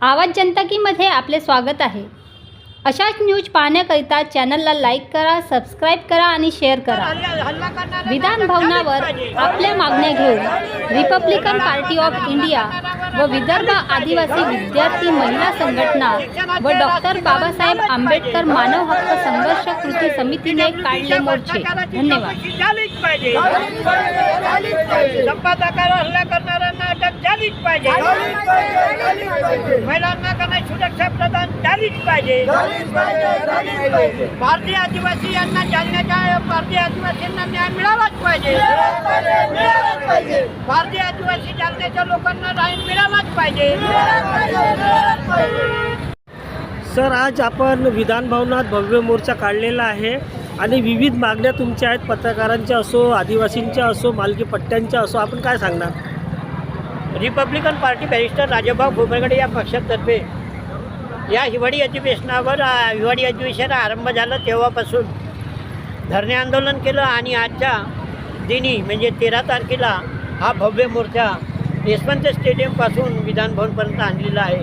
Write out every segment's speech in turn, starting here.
आवाज जनताकीमध्ये आपले स्वागत आहे। अशाच न्यूज पाहण्याकरिता चॅनलला लाईक करा, सबस्क्राइब करा आणि शेअर करा। विधान भवनावर आपल्या मागण्या घेऊन रिपब्लिकन पार्टी ऑफ इंडिया व विदर्भ आदिवासी विद्यार्थी महिला संघटना व डॉक्टर बाबासाहेब आंबेडकर मानव हक्क संघर्ष कृती समितीने काढले मोर्चे। धन्यवाद। संपादकावर हल्ला करणाऱ्यांना अटक झालीच पाहिजे। महिलांना काही सुरक्षा प्रदान झालीच पाहिजे। भारतीय आदिवासी यांना जालन्याच्या भारतीय आदिवासींना न्याय मिळालाच पाहिजे। भारतीय आदिवासी जालन्याच्या लोकांना न्याय मिळालाच पाहिजे। सर, आज आपण विधान भवनात भव्य मोर्चा काढलेला आहे आणि विविध मागण्या तुमच्या आहेत, पत्रकारांच्या असो, आदिवासींच्या असो, मालकी पट्ट्यांच्या असो, आपण काय सांगणार? Republican party barrister Rajabhau Khobragade या पक्षातर्फे या हिवाळी अधिवेशनावर हिवाळी अधिवेशन आरंभ झाला तेव्हापासून धरणे आंदोलन केलं आणि आजच्या दिनी म्हणजे 13 तारखेला हा भव्य मोर्चा यशवंत स्टेडियमपासून विधानभवनपर्यंत आणलेला आहे।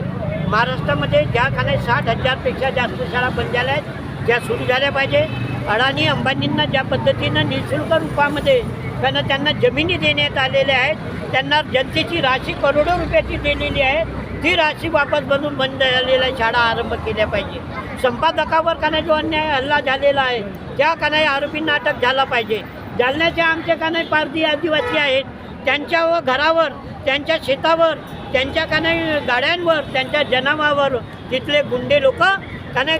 महाराष्ट्रामध्ये ज्या खाली 60,000पेक्षा जास्त शाळा बंद झाल्या आहेत त्या सुरू झाल्या पाहिजे। अडाणी अंबानींना ज्या पद्धतीनं निःशुल्क रूपामध्ये त्यांना जमिनी देण्यात आलेल्या आहेत, त्यांना जनतेची राशी करोडो रुपयाची दिलेली आहे, ती राशी वापस बनवून बंद झालेल्या शाळा आरंभ केल्या पाहिजे। संपादकावर कानाई जो अन्याय हल्ला झालेला आहे त्या कानाई आरोपींना अटक झाला पाहिजे। जालन्याच्या आमच्या कानाई पारधी आदिवासी आहेत, त्यांच्या घरावर, त्यांच्या शेतावर, त्यांच्या कानाई गाड्यांवर, त्यांच्या जनावरांवर तिथले गुंडे लोक कानाई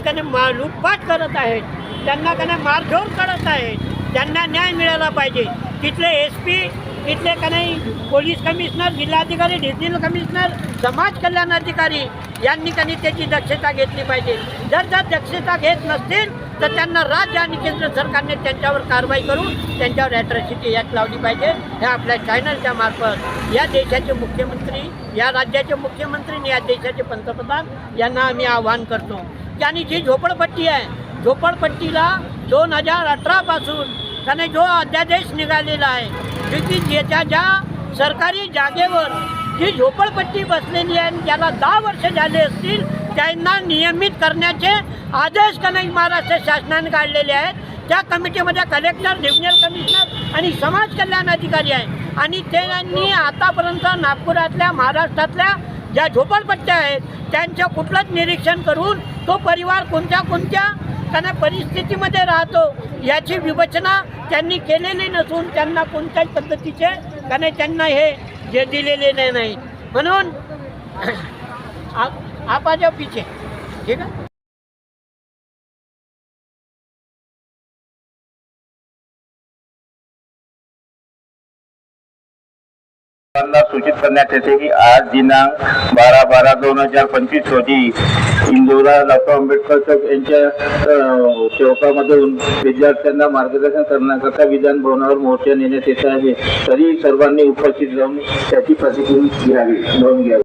लूटपाट करत आहेत, त्यांना कानाई मारझोड करत आहेत, त्यांना न्याय मिळाला पाहिजे। तिथले SP, तिथले कानाई पोलीस कमिशनर, जिल्हाधिकारी, डिव्हिजनल कमिशनर, समाज कल्याण अधिकारी यांनी कानी त्याची दक्षता घेतली पाहिजे। जर दक्षता घेत नसतील तर त्यांना राज्य आणि केंद्र सरकारने त्यांच्यावर कारवाई करून त्यांच्यावर ॲट्रॉसिटी ॲक्ट लावली पाहिजे। हे आपल्या चॅनलच्या मार्फत या देशाचे मुख्यमंत्री, या राज्याचे मुख्यमंत्री आणि या देशाचे पंतप्रधान यांना आम्ही आवाहन करतो की आणि जी झोपडपट्टी आहे, झोपडपट्टीला 2018 पासून त्याने जो अध्यादेश निघालेला आहे की ज्या सरकारी जागेवर जी झोपडपट्टी बसलेली आहे ज्याला 10 वर्ष झाले असतील त्यांना नियमित करण्याचे आदेश कानाई महाराष्ट्र शासनाने काढलेले आहेत। त्या कमिटीमध्ये कलेक्टर, डिव्हिजनल कमिशनर आणि समाज कल्याण अधिकारी आहे आणि त्यांनी आतापर्यंत नागपुरातल्या, महाराष्ट्रातल्या ज्या झोपडपट्ट्या आहेत त्यांचं कुठलंच निरीक्षण करून तो परिवार कोणत्या त्यांना परिस्थितीमध्ये राहतो याची विवेचना त्यांनी केलेली नसून त्यांना कोणत्याच पद्धतीचे त्यांना हे जे दिलेले नाही। म्हणून आप आ जाओ पीछे, ठीक आहे। सूचित करण्यात येते की आज दिनांक 12/12/2025 रोजी इंदोरा डॉक्टर आंबेडकर चौक यांच्या चौकामधून विद्यार्थ्यांना मार्गदर्शन करण्याकरता विधान भवनावर मोर्चा नेण्यात येत आहे। तरी सर्वांनी उपस्थित राहून त्याची प्रतिक्रिया घ्यावी, नोंद घ्यावी।